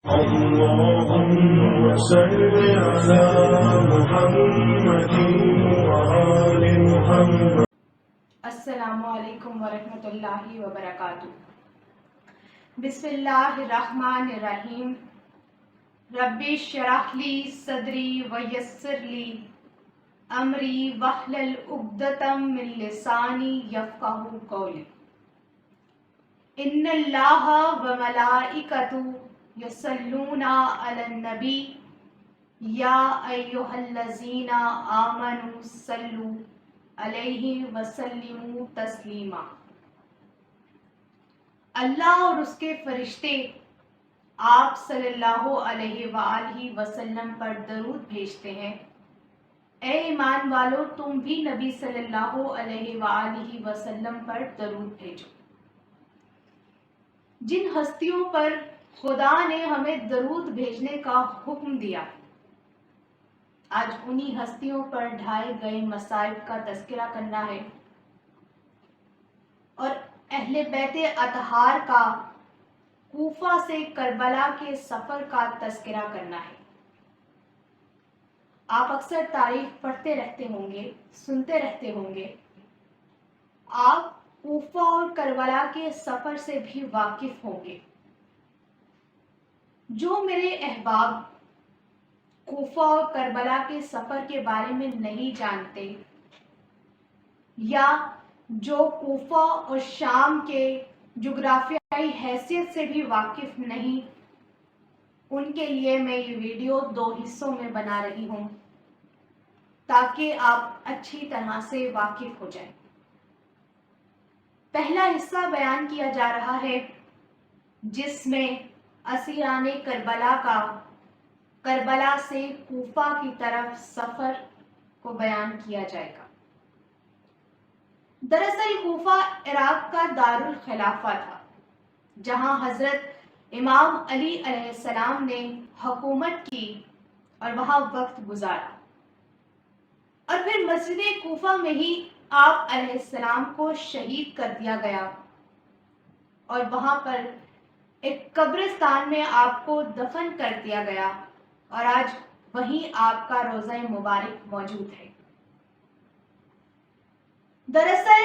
اللهم صل على محمد وآل محمد. السلام علیکم ورحمۃ اللہ وبرکاتہ. بسم اللہ الرحمن الرحیم. رب اشرح لی صدری ویسر لی امری واحلل عقدۃ من لسانی یفقہوا قولی. ان اللہ وملائکتہ یصلون علی النبی یا ایھا الذین آمنوا صلوا علیہ وسلموا تسلیما. اللہ اور اس کے فرشتے آپ صلی اللہ علیہ وآلہ وسلم پر درود بھیجتے ہیں. اے ایمان والو، تم بھی نبی صلی اللہ علیہ وآلہ وسلم پر درود بھیجو. جن ہستیوں پر خدا نے ہمیں درود بھیجنے کا حکم دیا، آج انہی ہستیوں پر ڈھائے گئے مصائب کا تذکرہ کرنا ہے اور اہل بیت اطہار کا کوفہ سے کربلا کے سفر کا تذکرہ کرنا ہے. آپ اکثر تاریخ پڑھتے رہتے ہوں گے، سنتے رہتے ہوں گے. آپ کوفہ اور کربلا کے سفر سے بھی واقف ہوں گے. جو میرے احباب کوفہ اور کربلا کے سفر کے بارے میں نہیں جانتے، یا جو کوفہ اور شام کے جغرافیائی حیثیت سے بھی واقف نہیں، ان کے لیے میں یہ ویڈیو 2 حصوں میں بنا رہی ہوں تاکہ آپ اچھی طرح سے واقف ہو جائیں. پہلا حصہ بیان کیا جا رہا ہے جس میں اسیران کربلا کا کربلا سے کوفہ کی طرف سفر کو بیان کیا جائے گا. دراصل کوفہ عراق کا دارالخلافہ تھا، جہاں حضرت امام علی علیہ السلام نے حکومت کی اور وہاں وقت گزارا. اور پھر مسجد کوفہ میں ہی آپ علیہ السلام کو شہید کر دیا گیا اور وہاں پر ایک قبرستان میں آپ کو دفن کر دیا گیا، اور آج وہیں آپ کا روضہ مبارک موجود ہے. دراصل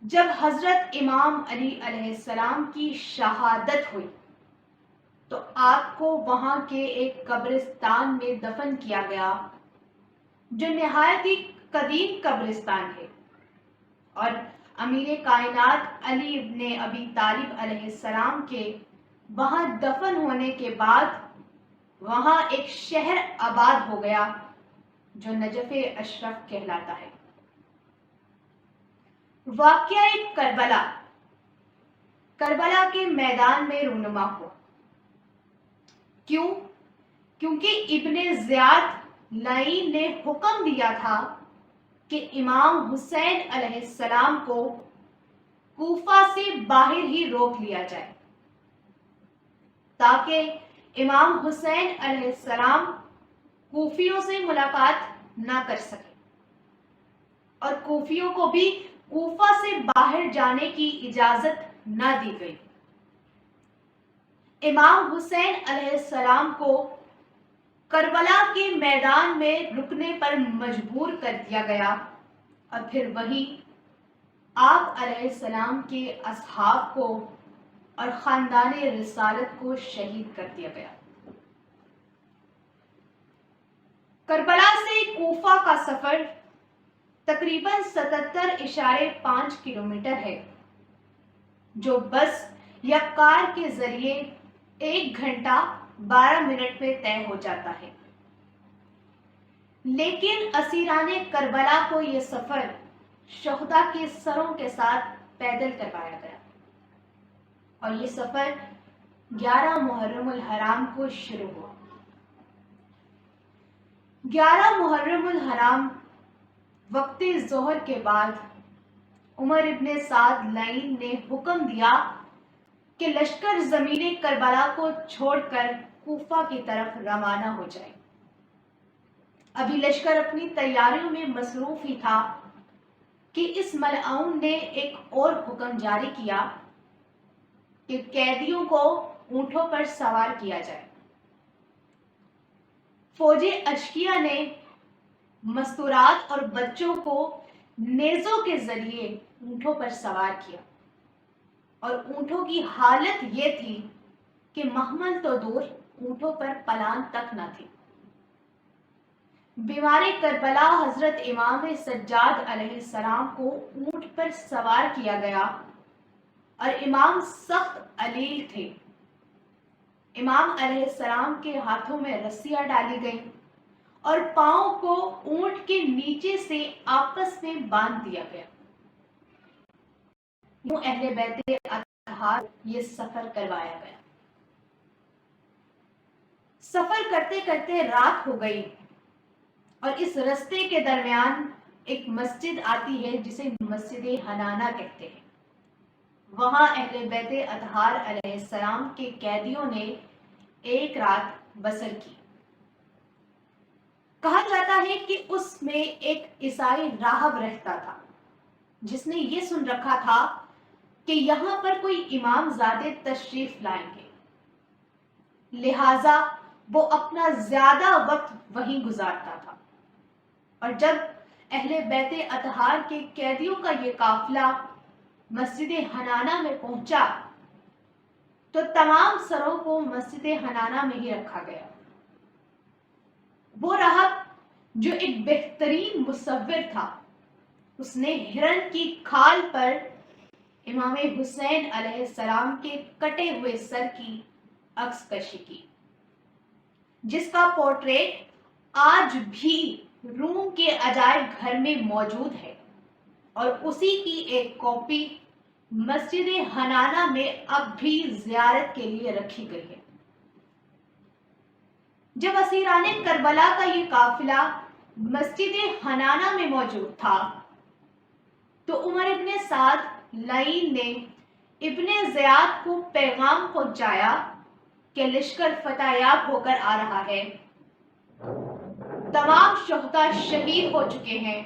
جب حضرت امام علی علیہ السلام کی شہادت ہوئی تو آپ کو وہاں کے ایک قبرستان میں دفن کیا گیا جو نہایت ہی قدیم قبرستان ہے، اور امیر کائنات علی ابن ابی طالب علیہ السلام کے وہاں دفن ہونے کے بعد وہاں ایک شہر آباد ہو گیا جو نجف اشرف کہلاتا ہے. واقعہ کربلا کربلا کے میدان میں رونما ہوا. کیوں؟ کیونکہ ابن زیاد لعین نے حکم دیا تھا کہ امام حسین علیہ السلام کو کوفہ سے باہر ہی روک لیا جائے تاکہ امام حسین علیہ السلام کوفیوں سے ملاقات نہ کر سکے، اور کوفیوں کو بھی کوفہ سے باہر جانے کی اجازت نہ دی گئی. امام حسین علیہ السلام کو کربلا کے میدان میں رکنے پر مجبور کر دیا گیا، اور پھر وہی آپ علیہ السلام کے اصحاب کو اور خاندان رسالت کو شہید کر دیا گیا. کربلا سے کوفہ کا سفر تقریباً 77.5 کلومیٹر ہے، جو بس یا کار کے ذریعے 1 گھنٹہ 12 منٹ میں طے ہو جاتا ہے. لیکن اسیران کربلا کو یہ سفر شہداء کے سروں کے ساتھ پیدل کروایا گیا، اور یہ سفر 11 محرم الحرام کو شروع ہوا. 11 محرم الحرام وقت ظہر کے بعد عمر ابن سعد لعین نے حکم دیا کہ لشکر زمین کربلا کو چھوڑ کر کوفہ کی طرف روانہ ہو جائے. ابھی لشکر اپنی تیاریوں میں مصروف ہی تھا کہ اس ملعون نے ایک اور حکم جاری کیا کہ قیدیوں کو اونٹوں پر سوار کیا جائے۔ فوج اشکیا نے مستورات اور بچوں کو نیزوں کے ذریعے اونٹوں پر سوار کیا، اور اونٹوں کی حالت یہ تھی کہ محمل تو دور، اونٹوں پر پلان تک نہ تھی۔ بیمار کربلا حضرت امام سجاد علیہ السلام کو اونٹ پر سوار کیا گیا، اور امام سخت علیل تھے۔ امام علیہ السلام کے ہاتھوں میں رسیاں ڈالی گئیں اور پاؤں کو اونٹ کے نیچے سے آپس میں باندھ دیا گیا۔ یوں اہل بیت اطہار یہ سفر کروایا گیا۔ سفر کرتے کرتے رات ہو گئی، اور اس رستے کے درمیان ایک مسجد آتی ہے جسے مسجد حنانہ کہتے ہیں۔ وہاں اہل بیت اطہار علیہ السلام کے قیدیوں نے ایک رات بسر کی۔ کہا جاتا ہے کہ اس میں ایک عیسائی راہب رہتا تھا، جس نے یہ سن رکھا تھا کہ یہاں پر کوئی امام زادے تشریف لائیں گے، لہذا وہ اپنا زیادہ وقت وہیں گزارتا تھا۔ اور جب اہل بیت اطہار کے قیدیوں کا یہ قافلہ مسجد حنانہ میں پہنچا تو تمام سروں کو مسجد حنانہ میں ہی رکھا گیا۔ وہ راہب جو ایک بہترین مصور تھا، اس نے ہرن کی کھال پر امام حسین علیہ السلام کے کٹے ہوئے سر کی عکس کشی کی، جس کا پورٹریٹ آج بھی روم کے عجائب گھر میں موجود ہے، اور اسی کی ایک کاپی مسجد حنانہ میں اب بھی زیارت کے لیے رکھی گئی ہے۔ جب اسیران کربلا کا یہ قافلہ مسجد حنانہ میں موجود تھا تو عمر ابن سعد لعین نے ابن زیاد کو پیغام پہنچایا کہ لشکر فتح یاب ہو کر آ رہا ہے، تمام شہداء شہید ہو چکے ہیں،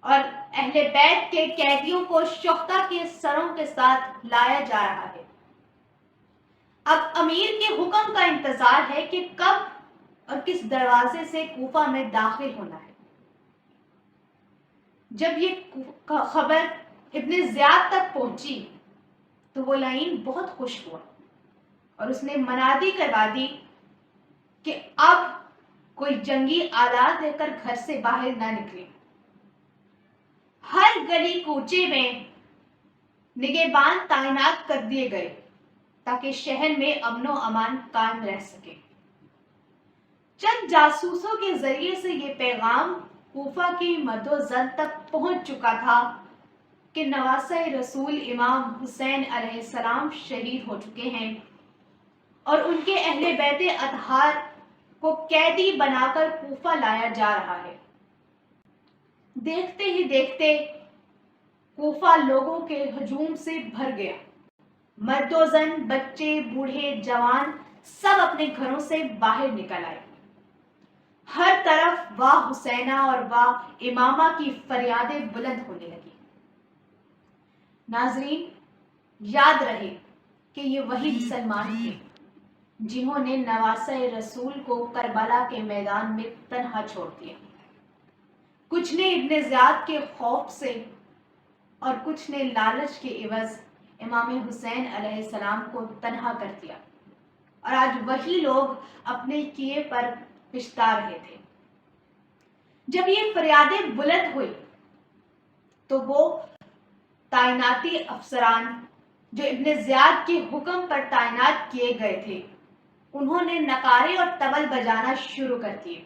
اور اہل بیت کے قیدیوں کو شہداء کے سروں کے ساتھ لایا جا رہا ہے۔ اب امیر کے حکم کا انتظار ہے کہ کب اور کس دروازے سے کوفہ میں داخل ہونا ہے۔ جب یہ خبر ابن زیاد تک پہنچی تو وہ لعین بہت خوش ہوا، اور اس نے منادی کروا دی کہ اب کوئی جنگی آلات لے کر گھر سے باہر نہ نکلے۔ ہر گلی کوچے میں نگہبان تعینات کر دیے گئے تاکہ شہر میں امن و امان قائم رہ سکے۔ چند جاسوسوں کے ذریعے سے یہ پیغام کوفہ کی مد و زن تک پہنچ چکا تھا کہ نواسہ رسول امام حسین علیہ السلام شہید ہو چکے ہیں، اور ان کے اہل بیت اطہار کو قیدی بنا کر کوفہ لایا جا رہا ہے۔ دیکھتے ہی دیکھتے کوفہ لوگوں کے ہجوم سے بھر گیا۔ مرد و زن، بچے، بوڑھے، جوان سب اپنے گھروں سے باہر نکل آئے۔ ہر طرف واہ حسینہ اور واہ امامہ کی فریادیں بلند ہونے لگی۔ ناظرین، یاد رہے کہ یہ وہی مسلمان تھے جنہوں نے نواسہ رسول کو کربلا کے میدان میں تنہا چھوڑ دیا۔ کچھ نے ابن زیاد کے خوف سے اور کچھ نے لالچ کے عوض امام حسین علیہ السلام کو تنہا کر دیا، اور آج وہی لوگ اپنے کیے پر پچھتا رہے تھے۔ جب یہ فریادیں بلند ہوئی تو وہ تعیناتی افسران جو ابن زیاد کے حکم پر تعینات کیے گئے تھے، انہوں نے نقارے اور طبل بجانا شروع کر دیے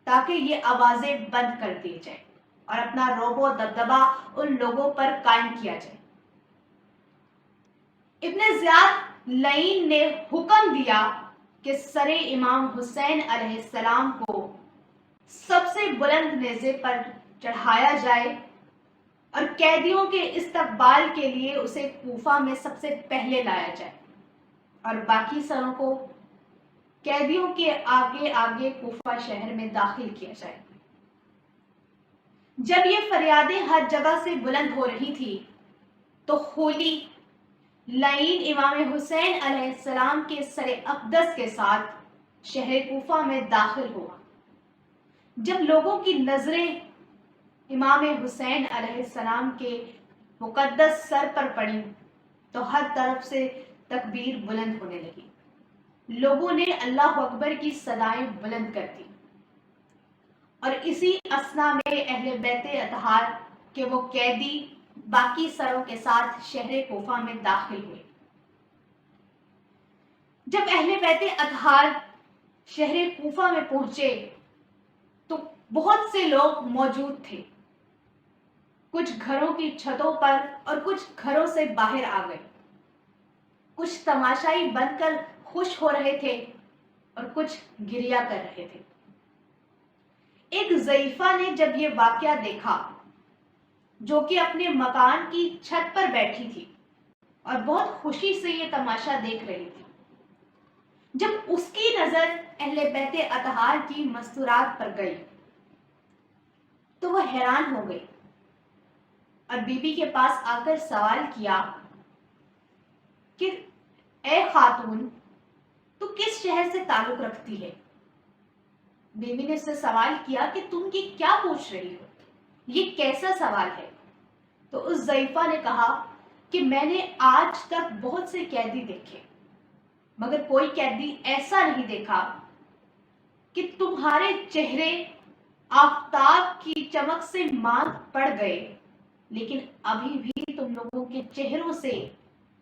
تاکہ یہ آوازیں بند کر دی جائیں اور اپنا رعب و دبدبہ ان لوگوں پر قائم کیا جائے۔ ابن زیاد لعین نے حکم دیا کہ سر امام حسین علیہ السلام کو سب سے بلند نیزے پر چڑھایا جائے، اور قیدیوں کے استقبال کے لیے اسے کوفہ میں سب سے پہلے لایا جائے، اور باقی سروں کو قیدیوں کے آگے آگے کوفہ شہر میں داخل کیا جائے۔ جب یہ فریادیں ہر جگہ سے بلند ہو رہی تھی تو ہولی لعین امام حسین علیہ السلام کے سر اقدس کے ساتھ شہر کوفہ میں داخل ہوا۔ جب لوگوں کی نظریں امام حسین علیہ السلام کے مقدس سر پر پڑیں تو ہر طرف سے تکبیر بلند ہونے لگی۔ لوگوں نے اللہ اکبر کی صدائیں بلند کر دی اور اسی اثنا میں اہل بیت اطہار کے وہ قیدی باقی سروں کے ساتھ شہر کوفہ میں داخل ہوئے۔ جب اہل بیت اطہار شہر کوفہ میں پہنچے تو بہت سے لوگ موجود تھے۔ کچھ گھروں کی چھتوں پر اور کچھ گھروں سے باہر آ گئے۔ کچھ تماشائی بن کر خوش ہو رہے تھے اور کچھ گریہ کر رہے تھے۔ ایک ضعیفہ نے جب یہ واقعہ دیکھا، جو کہ اپنے مکان کی چھت پر بیٹھی تھی اور بہت خوشی سے یہ تماشا دیکھ رہی تھی، جب اس کی نظر اہل بیت اطہار کی مستورات پر گئی تو وہ حیران ہو گئی اور بی بی کے پاس آ کر سوال کیا کہ اے خاتون، تو کس شہر سے تعلق رکھتی ہے؟ بیوی نے اس سے سوال کیا کہ تم یہ کیا پوچھ رہی ہو، یہ کیسا سوال ہے؟ تو اس ضعیفہ نے کہا کہ میں نے آج تک بہت سے قیدی دیکھے مگر کوئی قیدی ایسا نہیں دیکھا کہ تمہارے چہرے آفتاب کی چمک سے مات پڑ گئے لیکن ابھی بھی تم لوگوں کے چہروں سے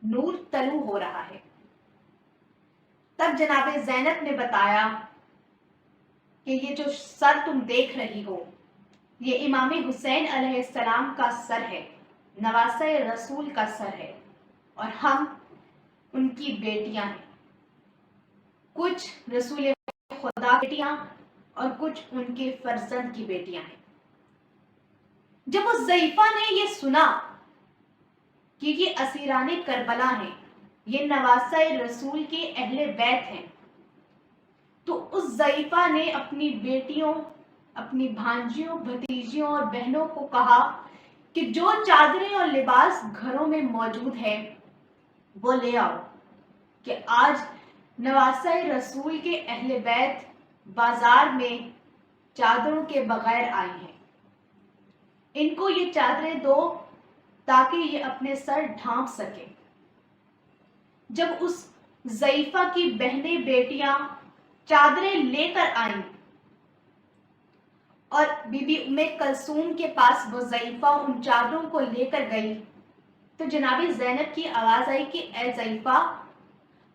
نور طلوع ہو رہا ہے۔ تب جناب زینب نے بتایا کہ یہ جو سر تم دیکھ رہی ہو یہ امام حسین علیہ السلام کا سر ہے، نواسہ رسول کا سر ہے اور ہم ان کی بیٹیاں ہیں، کچھ رسول خدا بیٹیاں اور کچھ ان کے فرزند کی بیٹیاں ہیں۔ جب اس ضعیفہ نے یہ سنا کہ یہ اسیران کربلا ہیں، یہ نواسہ رسول کے اہل بیت ہیں، تو اس ضعیفہ نے اپنی بیٹیوں، اپنی بھانجیوں، بھتیجیوں اور بہنوں کو کہا کہ جو چادریں اور لباس گھروں میں موجود ہے وہ لے آؤ کہ آج نواسہ رسول کے اہل بیت بازار میں چادروں کے بغیر آئی ہیں، ان کو یہ چادریں دو تاکہ یہ اپنے سر ڈھانپ سکے۔ جب اس ضعیفہ کی بہنیں بیٹیاں چادریں لے کر آئیں اور بی بی ام کلثوم کے پاس وہ ضعیفہ ان چادروں کو لے کر گئی تو جناب زینب کی آواز آئی کہ اے ضعیفہ،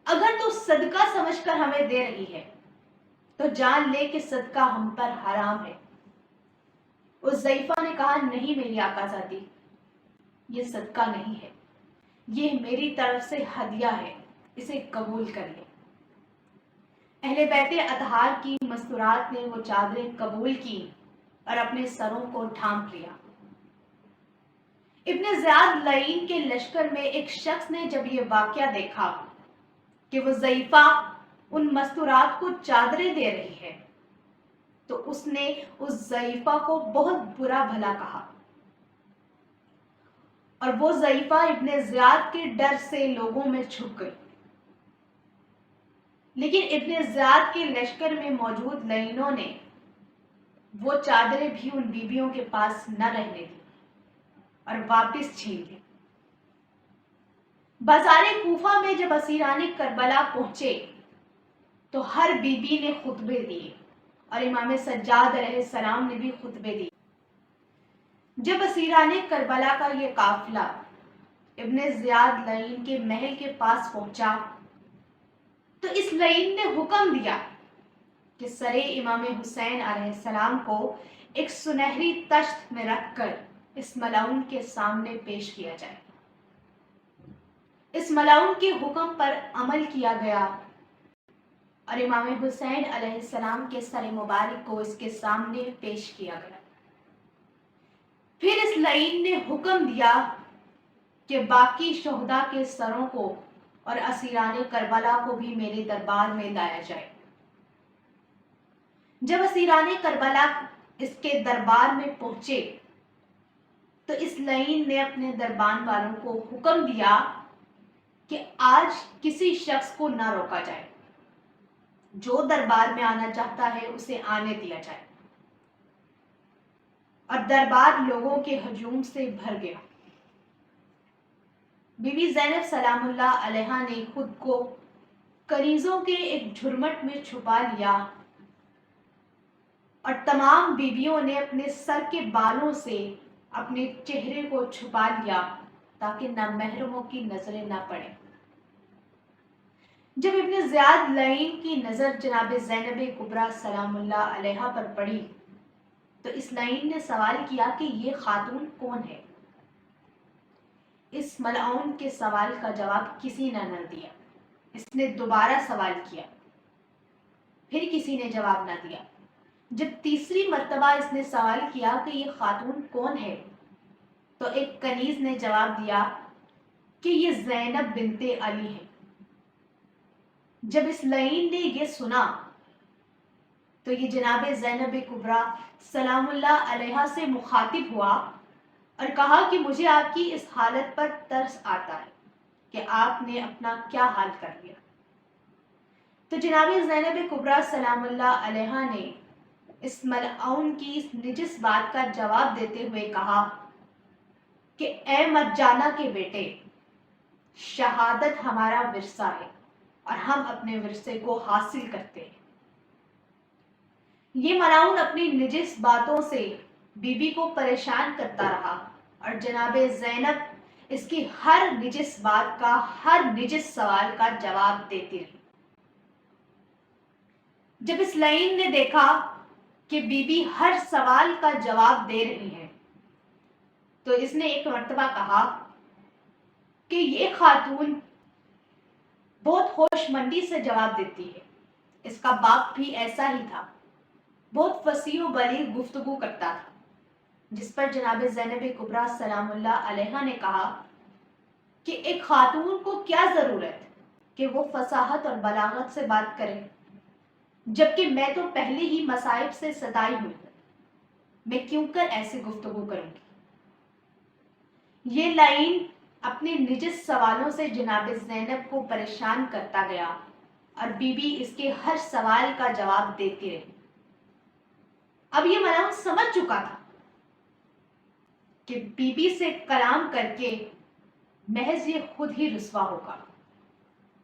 اگر تو صدقہ سمجھ کر ہمیں دے رہی ہے تو جان لے کہ صدقہ ہم پر حرام ہے۔ اس ضعیفہ نے کہا نہیں میری آقازادی، یہ صدقہ نہیں ہے، یہ میری طرف سے ہدیہ ہے، اسے قبول کر لیں۔ اہل بیت اطہار کی مستورات نے وہ چادریں قبول کی اور اپنے سروں کو ڈھانپ لیا۔ ابن زیاد لعین کے لشکر میں ایک شخص نے جب یہ واقعہ دیکھا کہ وہ ضعیفہ ان مستورات کو چادریں دے رہی ہے تو اس نے اس ضعیفہ کو بہت برا بھلا کہا اور وہ ضعیفہ ابن زیاد کے ڈر سے لوگوں میں چھپ گئی۔ لیکن ابن زیاد کے لشکر میں موجود لعینوں نے وہ چادریں بھی ان بیویوں کے پاس نہ رہنے دی اور واپس چھین لی۔ بازار کوفہ میں جب اسیران کربلا پہنچے تو ہر بی بی نے خطبے دیے اور امام سجاد علیہ السلام نے بھی خطبے دیے۔ جب اسیران کربلا کا یہ قافلہ ابن زیاد لعین کے محل کے پاس پہنچا تو اس لعین نے حکم دیا کہ سر امام حسین علیہ السلام کو ایک سنہری تشت میں رکھ کر اس ملعون کے سامنے پیش کیا جائے۔ اس ملعون کے حکم پر عمل کیا گیا اور امام حسین علیہ السلام کے سر مبارک کو اس کے سامنے پیش کیا گیا۔ پھر اس لعین نے حکم دیا کہ باقی شہداء کے سروں کو اور اسیران کربلا کو بھی میرے دربار میں لایا جائے۔ جب اسیران کربلا اس کے دربار میں پہنچے تو اس لعین نے اپنے دربان والوں کو حکم دیا کہ آج کسی شخص کو نہ روکا جائے، جو دربار میں آنا چاہتا ہے اسے آنے دیا جائے، اور دربار لوگوں کے ہجوم سے بھر گیا۔ بی بی زینب سلام اللہ علیہا نے خود کو کنیزوں کے ایک جھرمٹ میں چھپا لیا، اور تمام بیویوں نے اپنے سر کے بالوں سے اپنے چہرے کو چھپا لیا تاکہ نامحرموں کی نظریں نہ پڑیں۔ جب ابن زیاد لعین کی نظر جناب زینب کبریٰ سلام اللہ علیہا پر پڑی تو اس لعین نے سوال کیا کہ یہ خاتون کون ہے؟ اس ملعون کے سوال کا جواب کسی نے نہ دیا۔ اس نے دوبارہ سوال کیا، پھر کسی نے جواب نہ دیا۔ جب تیسری مرتبہ اس نے سوال کیا کہ یہ خاتون کون ہے تو ایک کنیز نے جواب دیا کہ یہ زینب بنت علی ہے۔ جب اس لعین نے یہ سنا تو یہ جناب زینب کبریٰ سلام اللہ علیہا سے مخاطب ہوا اور کہا کہ مجھے آپ کی اس حالت پر ترس آتا ہے کہ آپ نے اپنا کیا حال کر لیا۔ تو جناب زینب کبریٰ سلام اللہ علیہا نے اس ملعون کی اس نجس بات کا جواب دیتے ہوئے کہا کہ اے مجانہ کے بیٹے، شہادت ہمارا ورثہ ہے اور ہم اپنے ورثے کو حاصل کرتے ہیں۔ یہ ملعون اپنی نجس باتوں سے بی بی کو پریشان کرتا رہا اور جناب زینب اس کی ہر نجس بات کا، ہر نجس سوال کا جواب دیتی رہی۔ جب اس لعین نے دیکھا کہ بی بی ہر سوال کا جواب دے رہی ہے تو اس نے ایک مرتبہ کہا کہ یہ خاتون بہت ہوش مندی سے جواب دیتی ہے، اس کا باپ بھی ایسا ہی تھا، بہت فصیح و بلیغ گفتگو کرتا تھا۔ جس پر جناب زینب کبریٰ سلام اللہ علیہا نے کہا کہ ایک خاتون کو کیا ضرورت کہ وہ فصاحت اور بلاغت سے بات کرے، جبکہ میں تو پہلے ہی مصائب سے ستائی ہوئی ہوں، میں کیوں کر ایسی گفتگو کروں گی؟ یہ لعین اپنے نجس سوالوں سے جناب زینب کو پریشان کرتا گیا اور بی بی اس کے ہر سوال کا جواب دیتی رہی۔ اب یہ ملعون سمجھ چکا تھا کہ بی بی سے کلام کر کے محض یہ خود ہی رسوا ہوگا،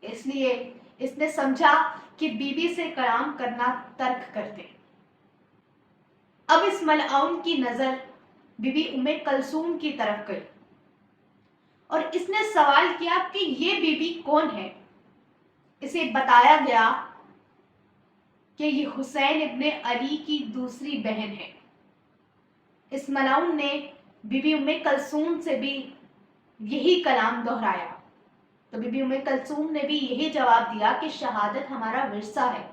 اس لیے اس نے سمجھا کہ بی بی سے کلام کرنا ترک کر دے۔ اب اس ملعون کی نظر بی بی ام کلثوم کی طرف گئی اور اس نے سوال کیا کہ یہ بی بی کون ہے؟ اسے بتایا گیا کہ یہ حسین ابن علی کی دوسری بہن ہے۔ اس ملعون نے بی بی ام کلثوم سے بھی یہی کلام دہرایا تو بی بی ام کلثوم نے بھی یہی جواب دیا کہ شہادت ہمارا ورثہ ہے۔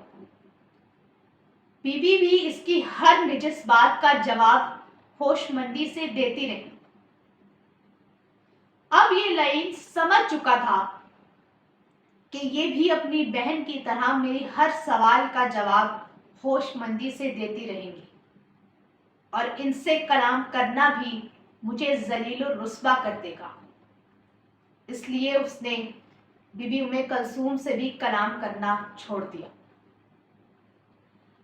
بی بی بھی اس کی ہر نجس بات کا جواب ہوش مندی سے دیتی رہی۔ اب یہ لعین سمجھ چکا تھا کہ یہ بھی اپنی بہن کی طرح میری ہر سوال کا جواب ہوش مندی سے دیتی رہیں گی اور ان سے کلام کرنا بھی مجھے ذلیل و رسوا کر دے گا۔ اس لیے اس نے بی بی ام کلثوم سے بھی کلام کرنا چھوڑ دیا۔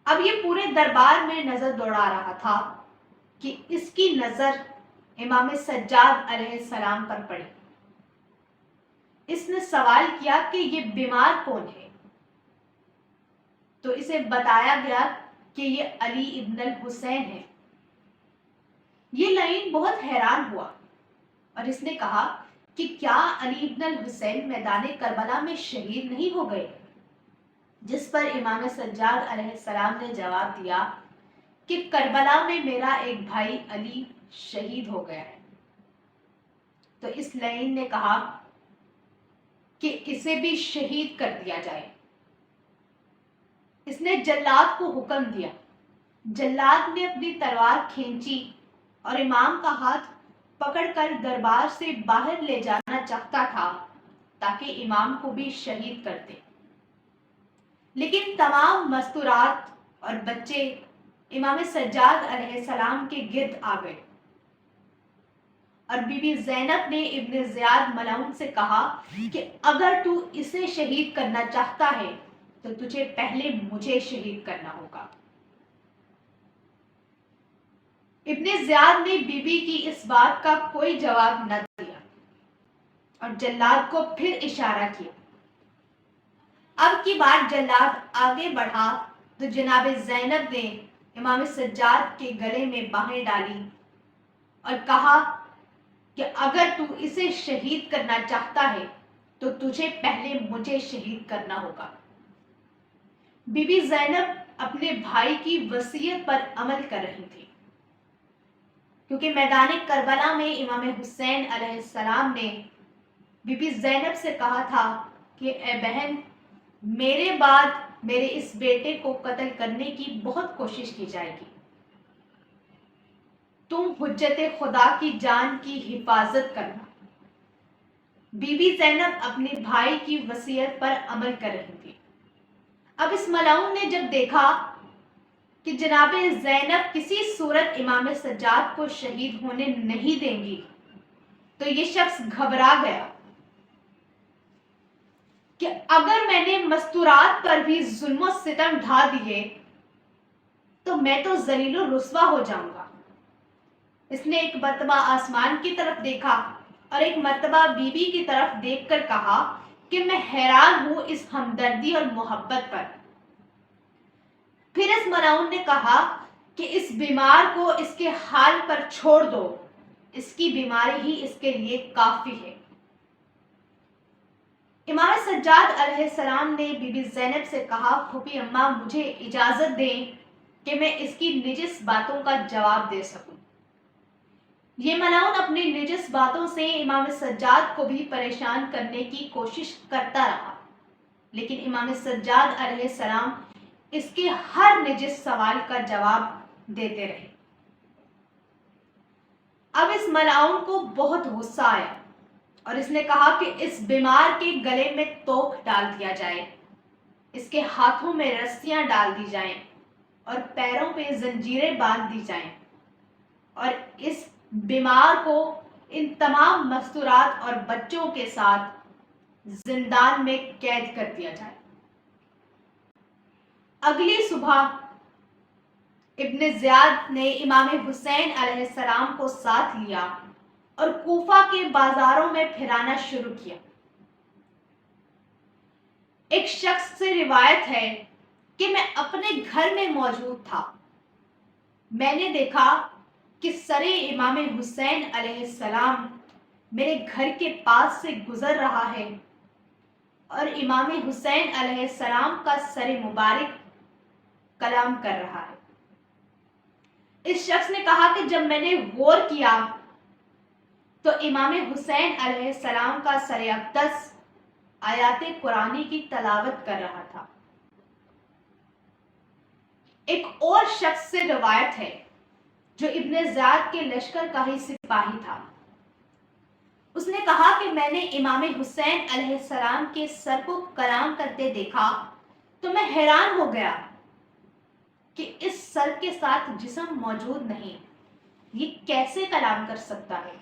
اب یہ پورے دربار میں نظر دوڑا رہا تھا کہ اس کی نظر امام سجاد علیہ السلام پر پڑی۔ اس نے سوال کیا کہ یہ بیمار کون ہے تو اسے بتایا گیا کہ یہ علی ابن الحسین ہے۔ یہ لعین بہت حیران ہوا اور اس نے کہا کہ کیا علی ابن الحسین میدان کربلا میں شہید نہیں ہو گئے؟ جس پر امام سجاد علیہ السلام نے جواب دیا کہ کربلا میں میرا ایک بھائی علی شہید ہو گیا ہے۔ تو اس لعین نے کہا کہ اسے بھی شہید کر دیا جائے۔ اس نے جلاد کو حکم دیا۔ جلاد نے اپنی تلوار کھینچی اور امام کا ہاتھ پکڑ کر دربار سے باہر لے جانا چاہتا تھا تاکہ امام کو بھی شہید کر دے، لیکن تمام مستورات اور بچے امام سجاد علیہ السلام کے گرد آ گئے اور بی بی زینب نے ابن زیاد ملعون سے کہا کہ اگر تو اسے شہید کرنا چاہتا ہے تو تجھے پہلے مجھے شہید کرنا ہوگا۔ ابن زیاد نے بی بی کی اس بات کا کوئی جواب نہ دیا اور جلاد کو پھر اشارہ کیا۔ اب کی بار جلاد آگے بڑھا تو جناب زینب نے امام سجاد کے گلے میں باہیں ڈالی اور کہا کہ اگر تو اسے شہید کرنا چاہتا ہے تو تجھے پہلے مجھے شہید کرنا ہوگا۔ بی بی زینب اپنے بھائی کی وصیت پر عمل کر رہی تھی، کیونکہ میدان کربلا میں امام حسین علیہ السلام نے بی بی زینب سے کہا تھا کہ اے بہن، میرے بعد میرے اس بیٹے کو قتل کرنے کی بہت کوشش کی جائے گی، تم حجت خدا کی جان کی حفاظت کرنا۔ بی بی زینب اپنے بھائی کی وصیت پر عمل کر رہی تھی۔ اب اس ملعون نے جب دیکھا کہ جناب زینب کسی صورت امام سجاد کو شہید ہونے نہیں دیں گی تو یہ شخص گھبرا گیا کہ اگر میں نے مستورات پر بھی ظلم و ستم ڈھا دیے تو میں تو ذلیل و رسوا ہو جاؤں گا۔ اس نے ایک مرتبہ آسمان کی طرف دیکھا اور ایک مرتبہ بی بی کی طرف دیکھ کر کہا کہ میں حیران ہوں اس ہمدردی اور محبت پر۔ پھر اس ملعون نے کہا کہ اس بیمار کو اس کے حال پر چھوڑ دو، اس کی بیماری ہی اس کے لیے کافی ہے۔ امام سجاد علیہ السلام نے بی بی زینب سے کہا، پھوپھی اماں مجھے اجازت دیں کہ میں اس کی نجس باتوں کا جواب دے سکوں۔ یہ ملعون اپنی نجس باتوں سے امام سجاد کو بھی پریشان کرنے کی کوشش کرتا رہا، لیکن امام سجاد علیہ السلام اس کے ہر نجس سوال کا جواب دیتے رہے۔ اب اس ملعون کو بہت غصہ آیا اور اس نے کہا کہ اس بیمار کے گلے میں توک ڈال دیا جائے، اس کے ہاتھوں میں رسیاں ڈال دی جائیں اور پیروں پہ زنجیریں باندھ دی جائیں اور اس بیمار کو ان تمام مستورات اور بچوں کے ساتھ زندان میں قید کر دیا جائے۔ اگلی صبح ابن زیاد نے امام حسین علیہ السلام کو ساتھ لیا اور کوفہ کے بازاروں میں پھرانا شروع کیا۔ ایک شخص سے روایت ہے کہ میں اپنے گھر میں موجود تھا، میں نے دیکھا کہ سر امام حسین علیہ السلام میرے گھر کے پاس سے گزر رہا ہے اور امام حسین علیہ السلام کا سر مبارک کلام کر رہا ہے۔ اس شخص نے کہا کہ جب میں نے غور کیا تو امام حسین علیہ السلام کا سر اقدس آیات قرآنی کی تلاوت کر رہا تھا۔ ایک اور شخص سے روایت ہے جو ابن زیاد کے لشکر کا ہی سپاہی تھا، اس نے کہا کہ میں نے امام حسین علیہ السلام کے سر کو کلام کرتے دیکھا تو میں حیران ہو گیا کہ اس سر کے ساتھ جسم موجود نہیں، یہ کیسے کلام کر سکتا ہے۔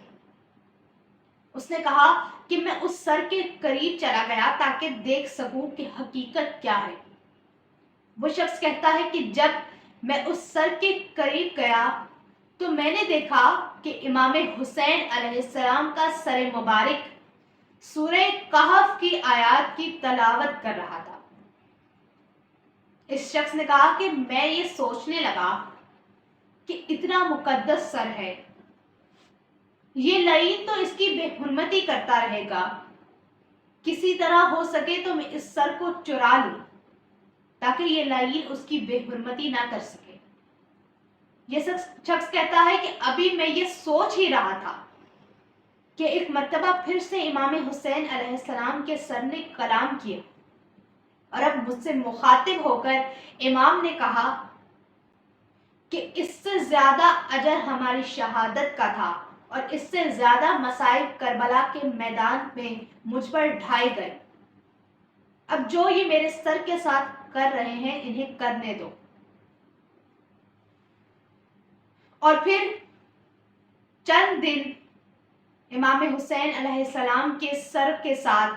اس نے کہا کہ میں اس سر کے قریب چلا گیا تاکہ دیکھ سکوں کہ حقیقت کیا ہے۔ وہ شخص کہتا ہے کہ جب میں اس سر کے قریب گیا تو میں نے دیکھا کہ امام حسین علیہ السلام کا سر مبارک سورہ کہف کی آیات کی تلاوت کر رہا تھا۔ اس شخص نے کہا کہ میں یہ سوچنے لگا کہ اتنا مقدس سر ہے، یہ لعین تو اس کی بے حرمتی کرتا رہے گا، کسی طرح ہو سکے تو میں اس سر کو چرا لوں تاکہ یہ لعین اس کی بے حرمتی نہ کر سکے۔ یہ شخص کہتا ہے کہ ابھی میں یہ سوچ ہی رہا تھا کہ ایک مرتبہ پھر سے امام حسین علیہ السلام کے سر نے کلام کیا اور اب مجھ سے مخاطب ہو کر امام نے کہا کہ اس سے زیادہ اجر ہماری شہادت کا تھا اور اس سے زیادہ مصائب کربلا کے میدان میں مجھ پر ڈھائے گئے، اب جو یہ میرے سر کے ساتھ کر رہے ہیں انہیں کرنے دو۔ اور پھر چند دن امام حسین علیہ السلام کے سر کے ساتھ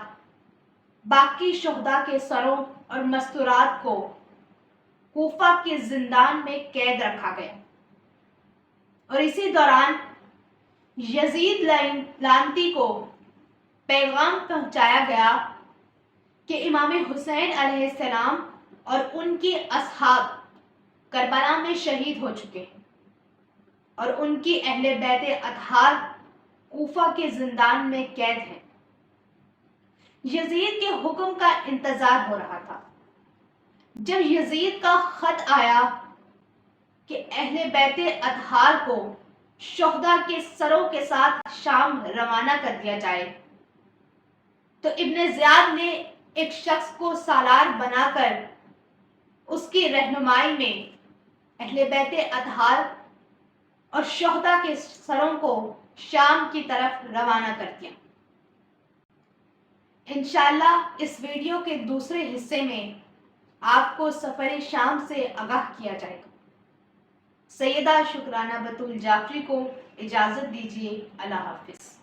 باقی شہداء کے سروں اور مستورات کو کوفہ کے زندان میں قید رکھا گیا، اور اسی دوران یزید لعنتی کو پیغام پہنچایا گیا کہ امام حسین علیہ السلام اور ان کی اصحاب کربلا میں شہید ہو چکے ہیں، اور ان کی اہل بیت اطہار کوفہ کے زندان میں قید ہیں۔ یزید کے حکم کا انتظار ہو رہا تھا۔ جب یزید کا خط آیا کہ اہل بیت اطہار کو شہداء کے سروں کے ساتھ شام روانہ کر دیا جائے، تو ابن زیاد نے ایک شخص کو سالار بنا کر اس کی رہنمائی میں اہل بیت اطہار اور شہداء کے سروں کو شام کی طرف روانہ کر دیا۔ انشاءاللہ اس ویڈیو کے دوسرے حصے میں آپ کو سفر شام سے آگاہ کیا جائے گا۔ سیدہ شکرانہ بتول جعفری کو اجازت دیجیے۔ اللہ حافظ۔